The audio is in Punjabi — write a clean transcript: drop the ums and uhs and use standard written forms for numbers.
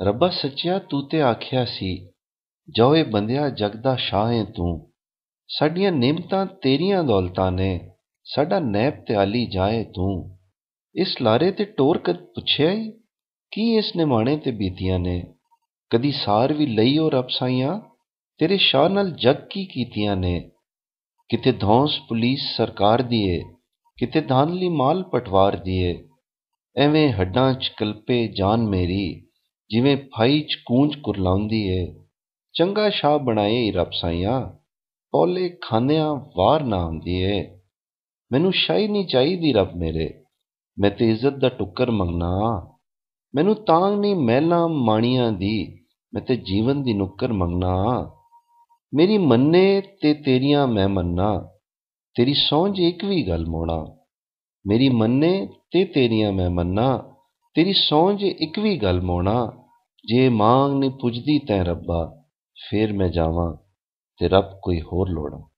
ਰੱਬਾ ਸੱਚਿਆ ਤੂੰ ਤੇ ਆਖਿਆ ਸੀ, ਜੋਏ ਬੰਦਿਆ ਜਗ ਦਾ ਸ਼ਾਹ ਏ ਤੂੰ। ਸਾਡੀਆਂ ਨਿਮਤਾਂ ਤੇਰੀਆਂ ਦੌਲਤਾਂ ਨੇ, ਸਾਡਾ ਨੈਬ ਤਿਆਲੀ ਜਾਏ ਤੂੰ। ਇਸ ਲਾਰੇ ਤੇ ਟੋਰ ਕਦ ਪੁੱਛਿਆ ਈ, ਕੀ ਇਸ ਨਿਮਾਣੇ ਤੇ ਬੀਤੀਆਂ ਨੇ। ਕਦੀ ਸਾਰ ਵੀ ਲਈ ਓ ਰੱਬ ਸਾਈਆਂ, ਤੇਰੇ ਸ਼ਾਹ ਨਾਲ ਜਗ ਕੀ ਕੀਤੀਆਂ ਨੇ। ਕਿਤੇ ਧੌਂਸ ਪੁਲੀਸ ਸਰਕਾਰ ਦੀ ਏ, ਕਿਤੇ ਧਾਨਲੀ ਮਾਲ ਪਟਵਾਰ ਦੀ ਏ। ਐਵੇਂ ਹੱਡਾਂ 'ਚ ਕਲਪੇ ਜਾਨ ਮੇਰੀ, ਜਿਵੇਂ ਫਾਈ 'ਚ ਕੂੰਜ ਕੁਰਲਾਉਂਦੀ ਏ। ਚੰਗਾ ਸ਼ਾਹ ਬਣਾਏ ਈ ਰੱਬ ਸਾਈਆਂ, ਪੌਲੇ ਖਾਂਦਿਆਂ ਵਾਰ ਨਾ ਆਉਂਦੀ ਏ। ਮੈਨੂੰ ਸ਼ਾਹੀ ਨਹੀਂ ਚਾਹੀਦੀ ਰੱਬ ਮੇਰੇ, ਮੈਂ ਤੇ ਇੱਜ਼ਤ ਦਾ ਟੁੱਕਰ ਮੰਗਨਾ। ਮੈਨੂੰ ਤਾਂਘ ਨਹੀਂ ਮਹਿਲਾਂ ਮਾਣੀਆਂ ਦੀ, ਮੈਂ ਤੇ ਜੀਵਨ ਦੀ ਨੁੱਕਰ ਮੰਗਨਾ। ਮੇਰੀ ਮੰਨੇ ਤੇ ਤੇਰੀਆਂ ਮੈਂ ਮੰਨਾਂ, ਤੇਰੀ ਸਹੁੰ ਜੇ ਇੱਕ ਵੀ ਗੱਲ ਮੋੜਾਂ। ਮੇਰੀ ਮੰਨੇ ਤੇ ਤੇਰੀਆਂ ਮੈਂ ਮੰਨਾਂ, ਤੇਰੀ ਸਹੁੰ ਜੇ ਇੱਕ ਵੀ ਗੱਲ ਮੋੜਾਂ। ਜੇ ਮਾਂਗ ਨਹੀਂ ਪੁੱਜਦੀ ਤੈਂ ਰੱਬਾ, ਫੇਰ ਮੈਂ ਜਾਵਾਂ ਤੇ ਰੱਬ ਕੋਈ ਹੋਰ ਲੋੜਾਂ।